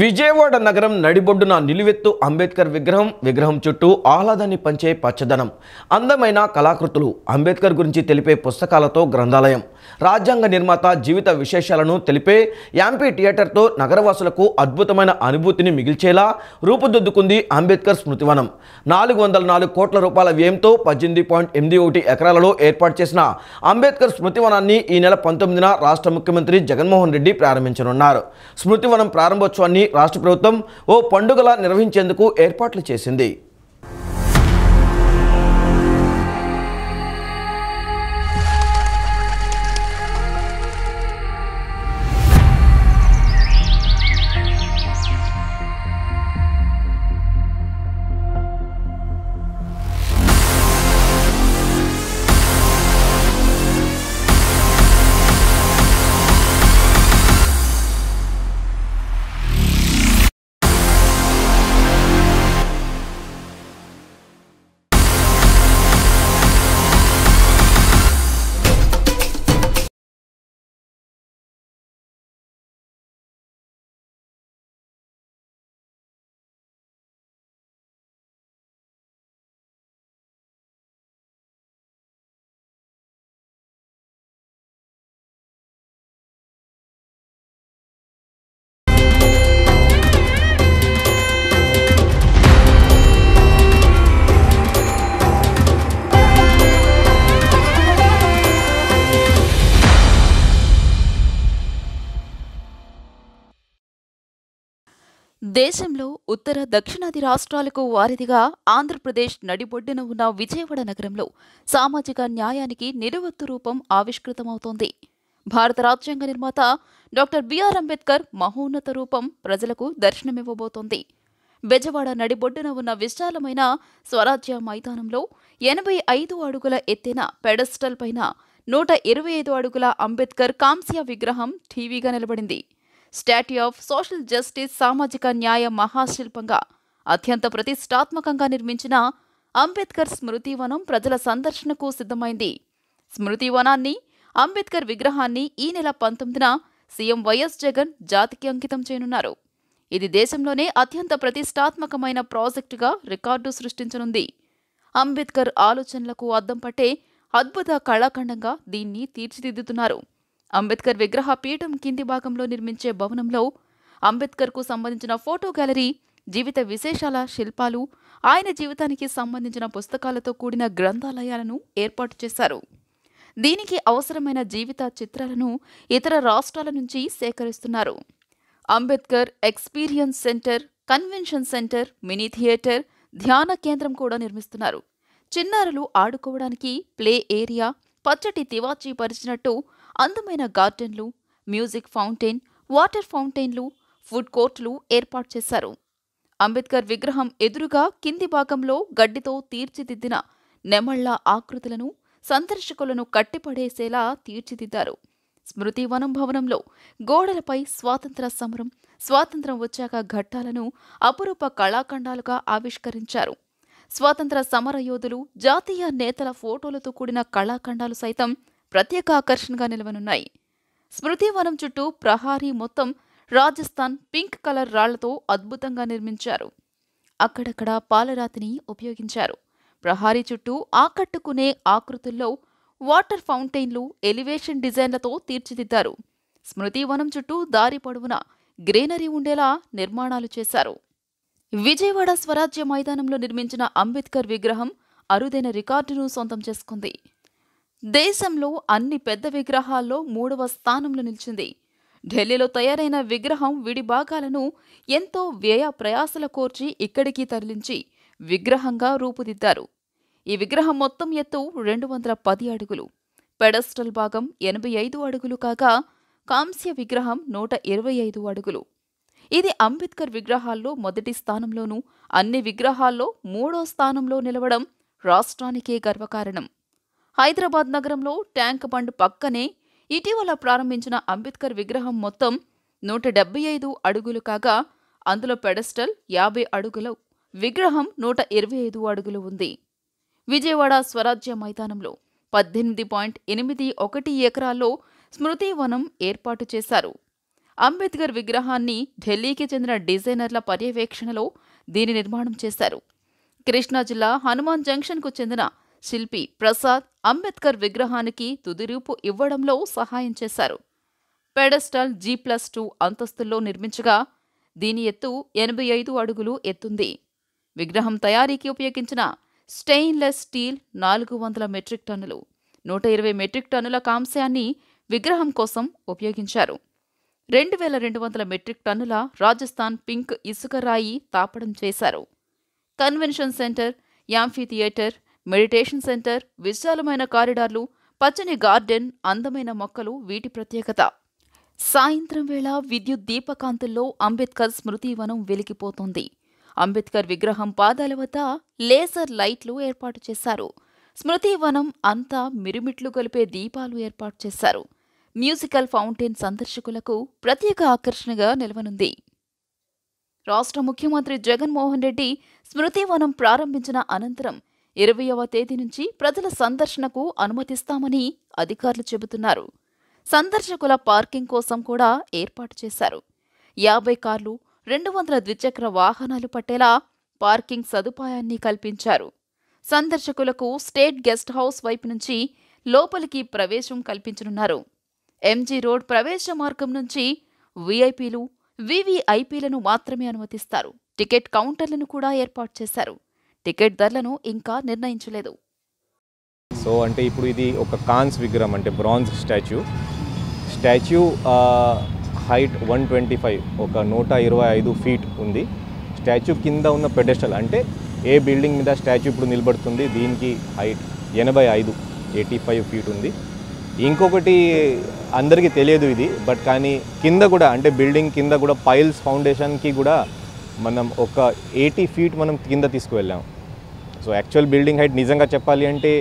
విజయవాడ నగరం నడిబొడ్డున నిలువెత్తు అంబేద్కర్ విగ్రహం చుట్టూ ఆహ్లాదాన్ని పంచే పచ్చదనం, అందమైన కళాకృతులు, అంబేద్కర్ గురించి తెలిపే పుస్తకాలతో గ్రంథాలయం, రాజ్యాంగ నిర్మాత జీవిత విశేషాలను తెలిపే యాంపీ థియేటర్తో నగరవాసులకు అద్భుతమైన అనుభూతిని మిగిల్చేలా రూపుదిద్దుకుంది అంబేద్కర్ స్మృతివనం. 404 కోట్ల రూపాయల వ్యయంతో 18.81 ఎకరాలలో ఏర్పాటు చేసిన అంబేద్కర్ స్మృతివనాన్ని ఈ నెల 19న రాష్ట్ర ముఖ్యమంత్రి జగన్మోహన్ రెడ్డి ప్రారంభించనున్నారు. స్మృతివనం ప్రారంభోత్సవాన్ని రాష్ట్ర ప్రభుత్వం ఓ పండుగలా నిర్వహించేందుకు ఏర్పాట్లు చేసింది. దేశంలో ఉత్తర దక్షిణాది రాష్ట్రాలకు వారధిగా ఆంధ్రప్రదేశ్ నడిబొడ్డున ఉన్న విజయవాడ నగరంలో సామాజిక న్యాయానికి నిలువెత్తు రూపం ఆవిష్కృతమవుతోంది. భారత రాజ్యాంగ నిర్మాత డాక్టర్ బిఆర్ అంబేద్కర్ మహోన్నత రూపం ప్రజలకు దర్శనమివ్వబోతోంది. బెజవాడ నడిబొడ్డున ఉన్న విశాలమైన స్వరాజ్య మైదానంలో 85 అడుగుల ఎత్తైన పెడస్టల్ పైన 125 అడుగుల అంబేద్కర్ కాంస్య విగ్రహం ఠీవీగా నిలబడింది. స్టాట్యూ ఆఫ్ సోషల్ జస్టిస్ సామాజిక న్యాయ మహాశిల్పంగా అత్యంత ప్రతిష్టాత్మకంగా నిర్మించిన అంబేద్కర్ స్మృతివనం ప్రజల సందర్శనకు సిద్ధమైంది. స్మృతివనాన్ని, అంబేద్కర్ విగ్రహాన్ని ఈ నెల 19న సీఎం వైఎస్ జగన్ జాతికి అంకితం చేయనున్నారు. ఇది దేశంలోనే అత్యంత ప్రతిష్టాత్మకమైన ప్రాజెక్టుగా రికార్డు సృష్టించనుంది. అంబేద్కర్ ఆలోచనలకు అద్దం పట్టే అద్భుత కళాఖండంగా దీన్ని తీర్చిదిద్దుతున్నారు. అంబేద్కర్ విగ్రహ పీఠం కింది భాగంలో నిర్మించే భవనంలో అంబేద్కర్కు సంబంధించిన ఫోటో గ్యాలరీ, జీవిత విశేషాల శిల్పాలు, ఆయన జీవితానికి సంబంధించిన పుస్తకాలతో కూడిన గ్రంథాలయాలను ఏర్పాటు చేశారు. దీనికి అవసరమైన జీవిత చిత్రాలను ఇతర రాష్ట్రాల నుంచి సేకరిస్తున్నారు. Ambedkar experience centre, convention centre, mini theatre, ధ్యాన కేంద్రం కూడా నిర్మిస్తున్నారు. చిన్నారులు ఆడుకోవడానికి ప్లే ఏరియా, పచ్చటి తివాచీ పరిచినట్టు అందమైన గార్డెన్లు, మ్యూజిక్ ఫౌంటైన్, వాటర్ ఫౌంటైన్లు, ఫుడ్ కోర్టులు ఏర్పాటు చేశారు. అంబేద్కర్ విగ్రహం ఎదురుగా కింది భాగంలో గడ్డితో తీర్చిదిద్దిన నెమళ్ల ఆకృతులను సందర్శకులను కట్టిపడేసేలా తీర్చిదిద్దారు. స్మృతివనం భవనంలో గోడలపై స్వాతంత్ర సమరం, స్వాతంత్రం వచ్చాక ఘట్టాలను అపురూప కళాఖండాలుగా ఆవిష్కరించారు. స్వాతంత్ర సమర యోధులు, జాతీయ నేతల ఫోటోలతో కూడిన కళాఖండాలు సైతం ప్రత్యేక ఆకర్షణగా నిలవనున్నాయి. స్మృతివనం చుట్టూ ప్రహారీ మొత్తం రాజస్థాన్ పింక్ కలర్ రాళ్లతో అద్భుతంగా నిర్మించారు. అక్కడక్కడ పాలరాతిని ఉపయోగించారు. ప్రహారీ చుట్టూ ఆకట్టుకునే ఆకృతుల్లో వాటర్ ఫౌంటైన్లు, ఎలివేషన్ డిజైన్లతో తీర్చిదిద్దారు. స్మృతివనం చుట్టూ దారి పొడవునా గ్రీనరీ ఉండేలా నిర్మాణాలు చేశారు. విజయవాడ స్వరాజ్య మైదానంలో నిర్మించిన అంబేద్కర్ విగ్రహం అరుదైన రికార్డును సొంతం చేసుకుంది. దేశంలో అన్ని పెద్ద విగ్రహాల్లో 3వ స్థానంలో నిలిచింది. ఢిల్లీలో తయారైన విగ్రహం విడి భాగాలను ఎంతో వ్యయ ప్రయాసల కోర్చి ఇక్కడికి తరలించి విగ్రహంగా రూపుదిద్దారు. ఈ విగ్రహం మొత్తం ఎత్తు 210 అడుగులు, పెడస్టల్ భాగం 85 అడుగులు కాగా కాంస్య విగ్రహం 125 అడుగులు. ఇది అంబేద్కర్ విగ్రహాల్లో మొదటి స్థానంలోనూ, అన్ని విగ్రహాల్లో 3వ స్థానంలో నిలవడం రాష్ట్రానికే గర్వకారణం. హైదరాబాద్ నగరంలో ట్యాంక్ బండ్ పక్కనే ఇటీవల ప్రారంభించిన అంబేద్కర్ విగ్రహం మొత్తం 175 అడుగులు కాగా అందులో పెడస్టల్ 50 అడుగులు, విగ్రహం 125 అడుగులు ఉంది. విజయవాడ స్వరాజ్య మైదానంలో 18.81 ఎకరాల్లో స్మృతివనం ఏర్పాటు చేశారు. అంబేద్కర్ విగ్రహాన్ని ఢిల్లీకి చెందిన డిజైనర్ల పర్యవేక్షణలో దీని నిర్మాణం చేశారు. కృష్ణా జిల్లా హనుమాన్ జంక్షన్కు చెందిన శిల్పి ప్రసాద్ అంబేద్కర్ విగ్రహానికి తుదిరూపు ఇవ్వడంలో సహాయం చేశారు. పెడస్టల్ G+2 అంతస్తుల్లో నిర్మించగా దీని ఎత్తు 85 అడుగులు ఎత్తుంది. విగ్రహం తయారీకి ఉపయోగించిన స్టెయిన్లెస్ స్టీల్ 400 మెట్రిక్ టన్నులు, 120 మెట్రిక్ టన్నుల కాంస్యాన్ని విగ్రహం కోసం ఉపయోగించారు. 2200 మెట్రిక్ టన్నుల రాజస్థాన్ పింక్ ఇసుక రాయి తాపడం చేశారు. Convention centre, amphi theatre, meditation centre, విశాలమైన కారిడార్లు, పచ్చని గార్డెన్, అందమైన మొక్కలు వీటి ప్రత్యేకత. సాయంత్రం వేళ విద్యుత్ దీపకాంతుల్లో అంబేద్కర్ స్మృతివనం వెలిగిపోతోంది. అంబేద్కర్ విగ్రహం పాదాల వద్ద లేజర్ లైట్లు ఏర్పాటు చేశారు. స్మృతివనం అంతా మిరుమిట్లు గొలిపే దీపాలు ఏర్పాటు చేశారు. మ్యూజికల్ ఫౌంటైన్ సందర్శకులకు ప్రత్యేక ఆకర్షణగా నిలవనుంది. రాష్ట్ర ముఖ్యమంత్రి జగన్మోహన్ రెడ్డి స్మృతివనం ప్రారంభించిన అనంతరం 20వ తేదీ నుంచి ప్రజల సందర్శనకు అనుమతిస్తామని అధికారులు చెబుతున్నారు. సందర్శకుల పార్కింగ్ కోసం కూడా ఏర్పాటు చేశారు. 50 కార్లు, 200 ద్విచక్ర వాహనాలు పట్టేలా పార్కింగ్ సదుపాయాన్ని కల్పించారు. సందర్శకులకు స్టేట్ గెస్ట్ హౌస్ వైపు నుంచి లోపలికి ప్రవేశం కల్పించనున్నారు. MG రోడ్ ప్రవేశ మార్గం నుంచి వీఐపీలు, VVIPలను మాత్రమే అనుమతిస్తారు. టికెట్ కౌంటర్లను కూడా ఏర్పాటు చేశారు. టికెట్ ధరలను ఇంకా నిర్ణయించలేదు. సో అంటే ఇప్పుడు ఇది ఒక కాన్స్ విగ్రహం, అంటే బ్రాంజ్ స్టాచ్యూ హైట్ 125, ఒక 125 ఫీట్ ఉంది. స్టాచ్యూ కింద ఉన్న పెడెస్టల్, అంటే ఏ బిల్డింగ్ మీద స్టాచ్యూ ఇప్పుడు నిలబడుతుంది, దీనికి హైట్ 85 ఫీట్ ఉంది. ఇంకొకటి అందరికీ తెలియదు ఇది, బట్ కానీ కింద కూడా, అంటే బిల్డింగ్ కింద కూడా పైల్స్ ఫౌండేషన్కి కూడా మనం ఒక 80 ఫీట్ మనం కింద తీసుకువెళ్ళాం. సో యాక్చువల్ బిల్డింగ్ హైట్ నిజంగా చెప్పాలి అంటే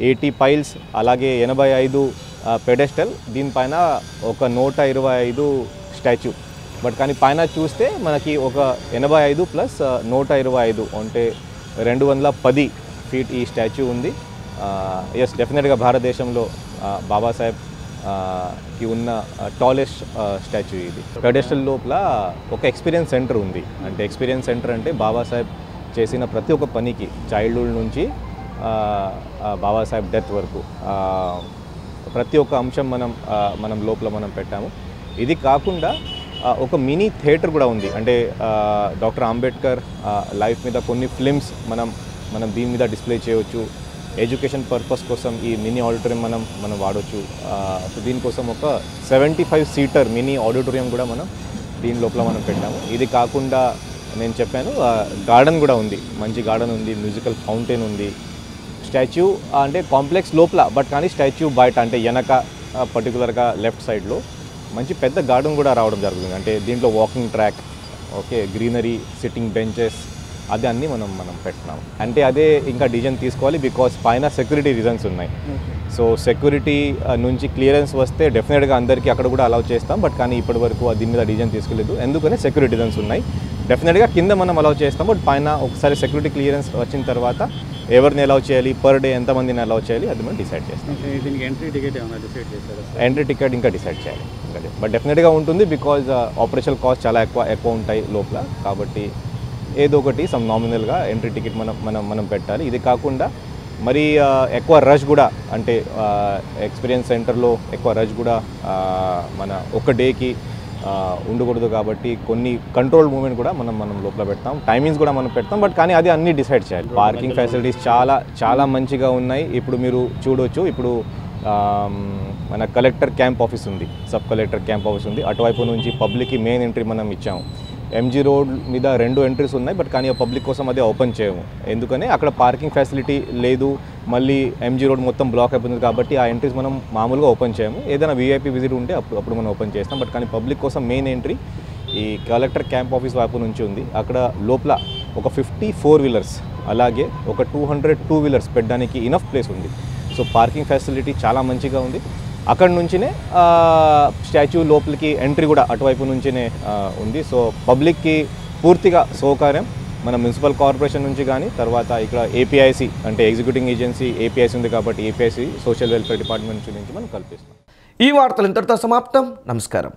80 పైల్స్, అలాగే 85 పెడెస్టల్, దీనిపైన ఒక 125 స్టాచ్యూ. బట్ కానీ పైన చూస్తే మనకి ఒక 85 ప్లస్ 125, అంటే 210 ఫీట్ ఈ స్టాచ్యూ ఉంది. ఎస్, డెఫినెట్గా భారతదేశంలో బాబాసాహెబ్కి ఉన్న టాలెస్ట్ స్టాచ్యూ ఇది. పెడెస్టల్ లోపల ఒక ఎక్స్పీరియన్స్ సెంటర్ ఉంది. అంటే ఎక్స్పీరియన్స్ సెంటర్ అంటే బాబాసాహెబ్ చేసిన ప్రతి ఒక్క పనికి, చైల్డ్హుడ్ నుంచి బాబాసాహెబ్ డెత్ వరకు ప్రతి ఒక్క అంశం మనం లోపల మనం పెట్టాము. ఇది కాకుండా ఒక మినీ థియేటర్ కూడా ఉంది. అంటే డాక్టర్ అంబేద్కర్ లైఫ్ మీద కొన్ని ఫిల్మ్స్ మనం దీని మీద డిస్ప్లే చేయవచ్చు. ఎడ్యుకేషన్ పర్పస్ కోసం ఈ మినీ ఆడిటోరియం మనం వాడవచ్చు. సో దీనికోసం ఒక 75 సీటర్ మినీ ఆడిటోరియం కూడా దీని లోపల మనం పెట్టాము. ఇది కాకుండా నేను చెప్పాను గార్డెన్ కూడా ఉంది, మంచి గార్డెన్ ఉంది, మ్యూజికల్ ఫౌంటైన్ ఉంది. స్టాచ్యూ అంటే కాంప్లెక్స్ లోపల, బట్ కానీ స్టాచ్యూ బయట, అంటే వెనక పర్టికులర్గా లెఫ్ట్ సైడ్లో మంచి పెద్ద గార్డెన్ కూడా రావడం జరుగుతుంది. అంటే దీంట్లో walking track, okay, greenery, sitting benches, అది అన్నీ మనం పెట్టినాము. అంటే అదే ఇంకా డిజైన్ తీసుకోవాలి, బికాస్ పైన సెక్యూరిటీ రీజన్స్ ఉన్నాయి. సో సెక్యూరిటీ నుంచి క్లియరెన్స్ వస్తే డెఫినెట్గా అందరికీ అక్కడ కూడా అలౌ చేస్తాం. బట్ కానీ ఇప్పటి వరకు దీని మీద డిజైన్ తీసుకోలేదు, ఎందుకని సెక్యూరిటీ రీజన్స్ ఉన్నాయి. డెఫినెట్గా కింద మనం అలౌ చేస్తాం, బట్ పైన ఒకసారి సెక్యూరిటీ క్లియరెన్స్ వచ్చిన తర్వాత ఎవరిని అలౌ చేయాలి, పర్ డే ఎంతమందిని అలౌ చేయాలి, అది మనం డిసైడ్ చేస్తాం. దీనికి ఎంట్రీ టికెట్ ఏమైనా డిసైడ్ చేస్తారా? ఎంట్రీ టికెట్ ఇంకా డిసైడ్ చేయాలి, బట్ డెఫినెట్గా ఉంటుంది, బికాజ్ ఆపరేషనల్ కాస్ట్ చాలా ఎక్కువ ఉంటాయి లోపల. కాబట్టి ఏదో ఒకటి సమ్ నామినల్గా ఎంట్రీ టికెట్ మనం పెట్టాలి. ఇది కాకుండా మరి ఎక్కువ రష్ కూడా, అంటే ఎక్స్పీరియన్స్ సెంటర్లో ఎక్కువ రష్ కూడా మన ఒక డేకి ఉండకూడదు. కాబట్టి కొన్ని కంట్రోల్ మూమెంట్ కూడా మనం లోపల పెడతాం, టైమింగ్స్ కూడా మనం పెడతాం. బట్ కానీ అది అన్నీ డిసైడ్ చేయాలి. పార్కింగ్ ఫెసిలిటీస్ చాలా మంచిగా ఉన్నాయి. ఇప్పుడు మీరు చూడవచ్చు, ఇప్పుడు మన కలెక్టర్ క్యాంప్ ఆఫీస్ ఉంది, సబ్ కలెక్టర్ క్యాంప్ ఆఫీస్ ఉంది. అటువైపు నుంచి పబ్లిక్కి మెయిన్ ఎంట్రీ మనం ఇచ్చాము. MG రోడ్ మీద 2 ఎంట్రీస్ ఉన్నాయి, బట్ కానీ పబ్లిక్ కోసం అదే ఓపెన్ చేయము, ఎందుకని అక్కడ పార్కింగ్ ఫెసిలిటీ లేదు. మళ్ళీ MG రోడ్ మొత్తం బ్లాక్ అయిపోతుంది కాబట్టి ఆ ఎంట్రీస్ మనం మామూలుగా ఓపెన్ చేయము. ఏదైనా VIP విజిట్ ఉంటే అప్పుడు మనం ఓపెన్ చేస్తాం. బట్ కానీ పబ్లిక్ కోసం మెయిన్ ఎంట్రీ ఈ కలెక్టర్ క్యాంప్ ఆఫీస్ వైపు నుంచి ఉంది. అక్కడ లోపల ఒక 50 4-వీలర్స్, అలాగే ఒక 200 2-వీలర్స్ పెట్టడానికి ఇనఫ్ ప్లేస్ ఉంది. సో పార్కింగ్ ఫెసిలిటీ చాలా మంచిగా ఉంది. అక్కడ నుంచినే స్టాచ్యూ లోపలికి ఎంట్రీ కూడా అటువైపు నుంచినే ఉంది. సో పబ్లిక్కి పూర్తిగా సౌకర్యం మన మున్సిపల్ కార్పొరేషన్ నుంచి కానీ, తర్వాత ఇక్కడ APIC అంటే ఎగ్జిక్యూటింగ్ ఏజెన్సీ APIC ఉంది కాబట్టి APIC సోషల్ వెల్ఫేర్ డిపార్ట్మెంట్ నుంచి మనం కల్పిస్తాం. ఈ వార్తలు ఇంతటితో సమాప్తం. నమస్కారం.